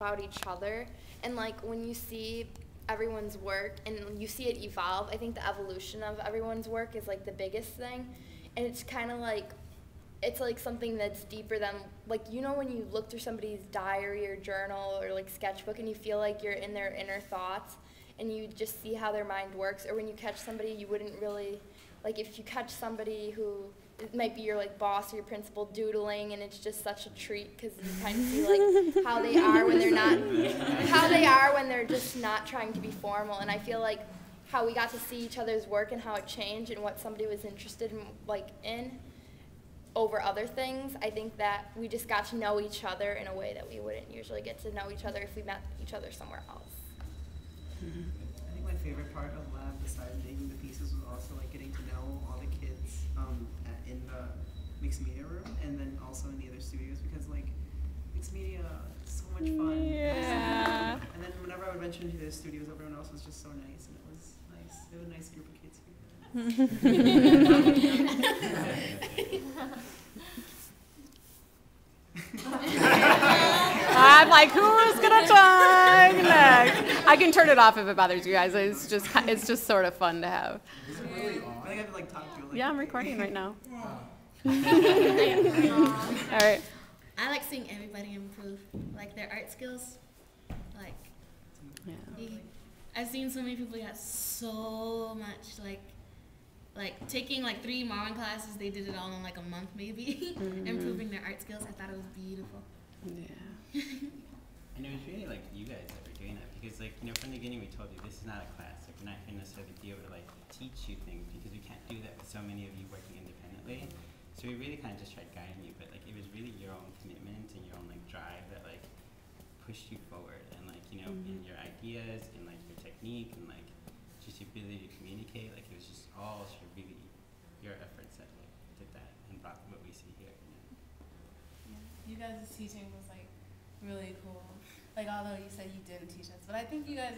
about each other. And like when you see everyone's work and you see it evolve, I think the evolution of everyone's work is like the biggest thing. And it's kind of like, it's like something that's deeper than, like, you know when you look through somebody's diary or journal or like sketchbook and you feel like you're in their inner thoughts and you just see how their mind works, or when you catch somebody you wouldn't really, like if you catch somebody who, it might be your like boss or your principal doodling, and it's just such a treat because you kind of see like how they are when they're not, how they are when they're just not trying to be formal. And I feel like how we got to see each other's work and how it changed and what somebody was interested in, like in over other things. I think that we just got to know each other in a way that we wouldn't usually get to know each other if we met each other somewhere else. I think my favorite part of lab, besides making the pieces, was also like getting to know all the kids in the mixed media room, and then also in the other studios, because like mixed media is so much fun. Yeah. And then whenever I would venture into the studios, everyone else was just so nice, and it was nice. It was a nice group of kids here. I'm like, who's gonna talk next? I can turn it off if it bothers you guys. It's just sort of fun to have. Is it really? I think I have to like talk to you. Like, Yeah, I'm recording right now. All right. I like seeing everybody improve, like their art skills. Like, Yeah. I've seen so many people got so much, like taking like 3 Marwen classes, they did it all in like a month maybe, improving their art skills. I thought it was beautiful. Yeah. And it was really like you guys that were doing that, because like, you know, from the beginning we told you this is not a class. Like, we're not going to necessarily be able to like teach you things, because we can't do that with so many of you working independently. So we really kind of just tried guiding you, but like it was really your own commitment and your own like drive that like pushed you forward, and like, you know, in your ideas and like your technique and like just your ability to communicate. Like it was just all really your efforts that like did that and brought what we see here. You know? Yeah. You guys' teaching was like really cool. Like, although you said you didn't teach us, but I think you guys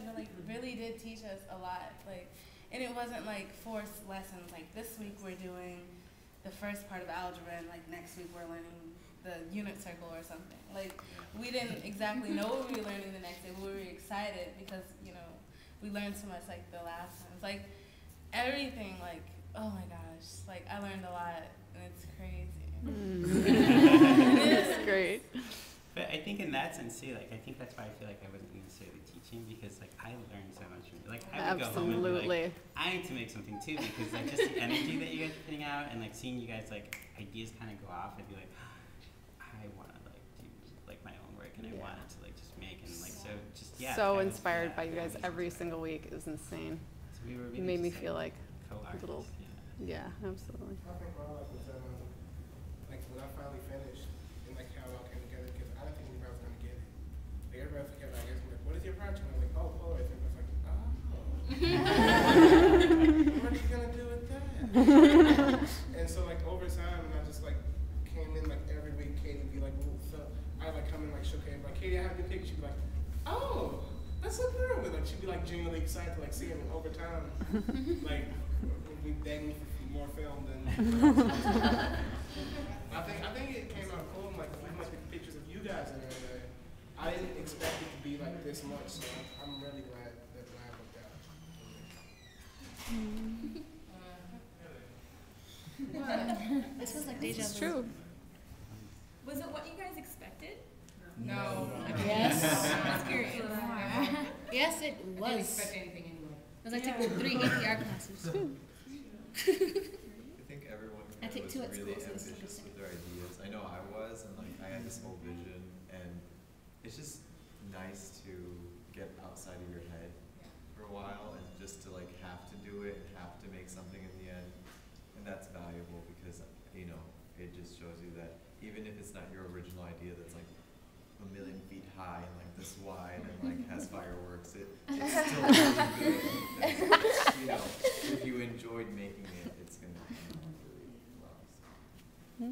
really did teach us a lot. Like, and it wasn't like forced lessons. Like this week we're doing the first part of algebra, and like next week we're learning the unit circle or something. Like, we didn't exactly know what we were learning the next day, but we were excited because, you know, we learned so much like the last time. It's like everything, like, oh my gosh, like I learned a lot, and it's crazy. It's great. But I think in that sense too, like I think that's why I feel like I wasn't necessarily teaching, because like I learned so much from you. Like I would go home and be like, I need to make something too, because like just the energy that you guys are putting out, and like seeing you guys like ideas kind of go off, I'd be like, I want to like do like my own work, and I wanted to like just make, and like so just So inspired by you guys every single week. It was insane. So we were really made me just, feel like co-artists, little. Yeah, absolutely. I think my life was like when I finally finished, and like how it all came together, because I didn't think anybody was gonna get it. Like everybody else kept like asking, like, "What is your project?" And I'm like, "Oh, poetry." And I was like, "Oh, what are you gonna do with that?" And so like over time, I just like came in like every week. Katie would be like, "Well, so," I like come in like shook hands, like, "Katie, I have a good picture." She'd be like, "Oh, that's so cool." And like she'd be like genuinely excited to like see him. And over time, like we begging for more film than. I think it came out cool. Like even like the pictures of you guys in there. I didn't expect it to be like this much, so I'm really glad that Lab worked out. This was like deja vu. It's true. Was it what you guys expected? No. Yes. I'm curious. Yes, it was. I didn't expect anything anyway. It was like taking 3 APR classes. I think everyone I took was 2 at really school, so it's ambitious with their ideas. I know I was, and like I had this whole vision, and it's just nice to get outside of your head for a while, and just to like have to do it and have to make something in the end, and that's valuable because, you know, it just shows you that even if it's not your original idea that's like 1,000,000 feet high and like this wide and like has fireworks, it's still really good. Because, you know, if you enjoyed making it, it's gonna be really well. So.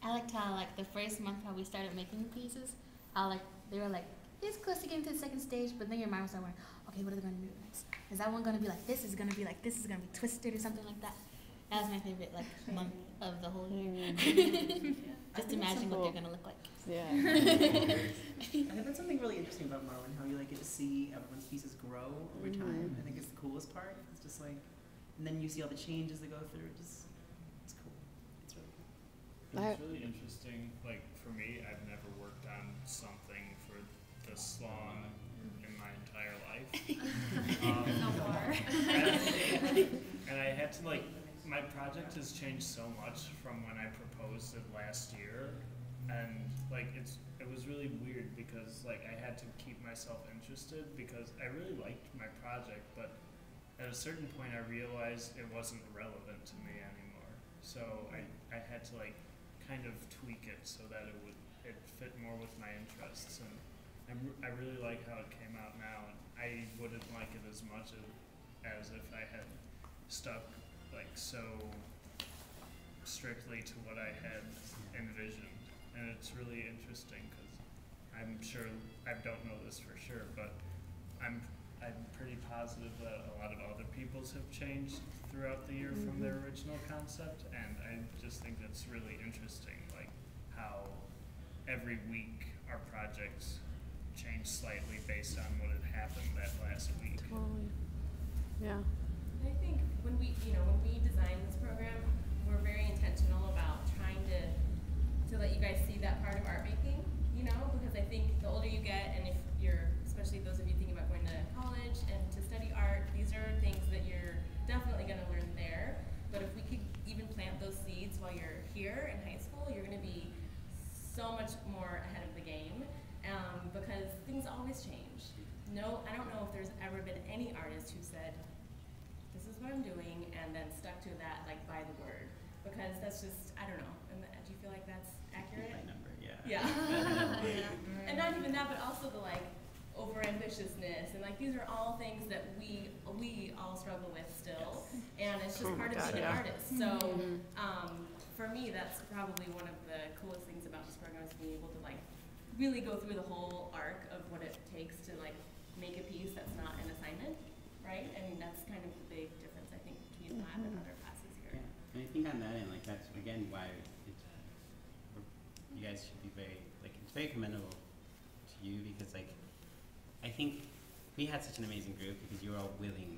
I liked how like the first month how we started making pieces, how like they were like, it's close to getting to the second stage, but then your mind was like, okay, what are they gonna do next? Is that one gonna be like this? Is it gonna be like this? Is it gonna be twisted or something like that? That was my favorite like month of the whole year. Just imagine what they're gonna look like. Yeah. I think interesting about Marwen, how you like get to see everyone's pieces grow over time. I think it's the coolest part. It's just like, and then you see all the changes they go through. It's cool. It's really cool. It's really interesting. Like for me, I've never worked on something for this long in my entire life. So far. And I had to like, my project has changed so much from when I proposed it last year, and like it was really weird because like I had to keep myself interested because I really liked my project, but at a certain point I realized it wasn't relevant to me anymore. So I had to like kind of tweak it so that it fit more with my interests, and I really like how it came out now, and I wouldn't like it as much as if I had stuck like so strictly to what I had envisioned. And it's really interesting because I'm sure, I don't know this for sure, but I'm pretty positive that a lot of other people's have changed throughout the year from their original concept, and I just think that's really interesting, like how every week our projects change slightly based on what had happened that last week. Totally. Yeah. I think when we designed this program, we're very intentional about trying to let you guys see that part of art making, because I think the older you get, and if you're, especially those of you thinking about going to college and to study art, these are things that you're definitely going to learn there. But if we could even plant those seeds while you're here in high school, you're going to be so much more ahead of the game, because things always change. No, I don't know if there's ever been any artist who said, this is what I'm doing, and then stuck to that like by the word, because that's just, I don't know. And do you feel like that's accurate? My number, yeah. Yeah. And not even that, but also the like over-ambitiousness, and like these are all things that we all struggle with still, and it's just part of being an artist. So for me, that's probably one of the coolest things about this program, is being able to like really go through the whole arc of what it takes to like make a piece that's not an assignment, right? I mean, that's kind of the big difference, I think, between lab and other classes here. Yeah, and I think on that end, like that's again why you guys should be it's very commendable to you, because like I think we had such an amazing group because you were all willing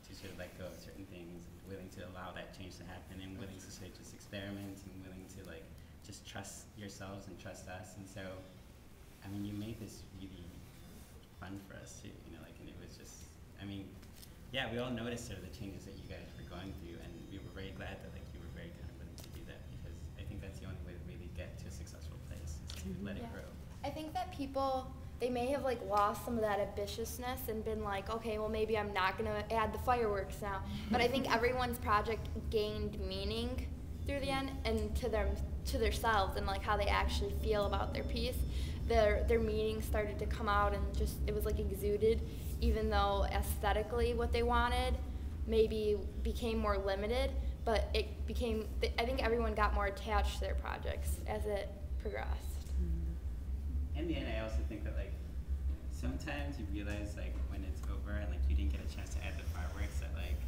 to sort of let go of certain things, willing to allow that change to happen, and willing to sort of just experiment, and willing to like just trust yourselves and trust us. And so, I mean, you made this really fun for us too, and it was just, I mean, yeah, we all noticed sort of the changes that you guys were going through, and we were very glad that like you were very kind of willing to do that, because I think that's the only way to really get to a successful place, is to let it grow. I think that people, they may have like lost some of that ambitiousness and been like, okay, well maybe I'm not gonna add the fireworks now. But I think everyone's project gained meaning through the end, and to themselves, and like how they actually feel about their piece. Their meaning started to come out, and just it was like exuded, even though aesthetically what they wanted maybe became more limited, but it became, I think everyone got more attached to their projects as it progressed. In the end, I also think that like sometimes you realize like when it's over and like you didn't get a chance to add the fireworks, that like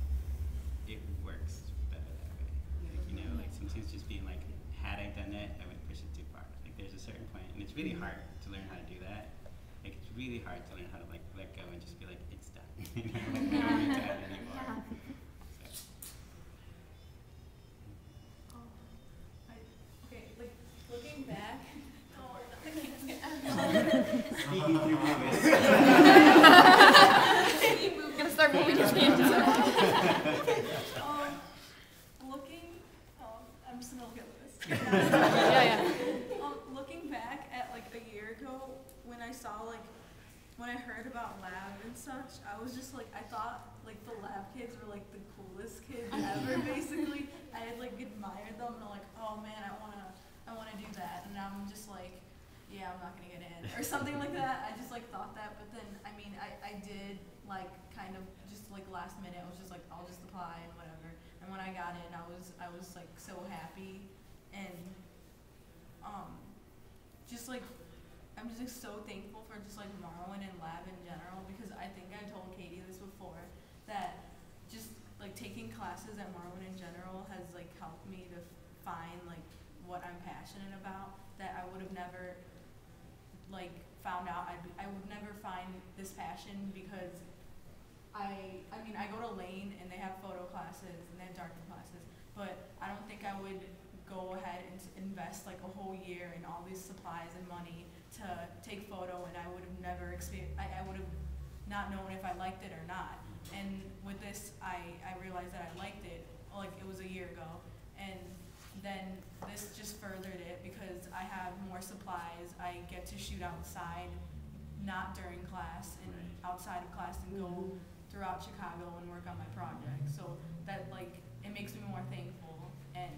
it works better that way. Like, like sometimes just being like, had I done it, I would push it too far. Like there's a certain point, and it's really hard to learn how to do that. Like it's really hard to learn how to like let go and just be like, it's done. Like, you don't need to add anymore. Okay, like looking back. Speaking through viewers. Gonna start moving his hands. I'm just gonna look at this. Looking back at like a year ago, when I heard about lab and such, I was just like, I thought like the lab kids were like the coolest kids ever. Basically, I had like admired them, and I'm like, oh man, I wanna do that, and I'm just like, yeah, I'm not gonna get in, or something like that. I just like thought that, but then I mean, I did like kind of just like last minute. I was just like, I'll just apply and whatever. And when I got in, I was like so happy, and just like I'm just like, so thankful for just like Marwen and lab in general, because I think I told Katie this before, that just like taking classes at Marwen in general has like helped me to find like what I'm passionate about, that I would have never like found out I would never find this passion because I mean, I go to Lane and they have photo classes and they have darker classes, but I don't think I would go ahead and invest like a whole year in all these supplies and money to take photo, and I would have never I would have not known if I liked it or not. And with this, I realized that I liked it, like it was a year ago, and then this just furthered it because I have more supplies. I get to shoot outside, not during class, and outside of class, and go throughout Chicago and work on my project. So that, like, it makes me more thankful, and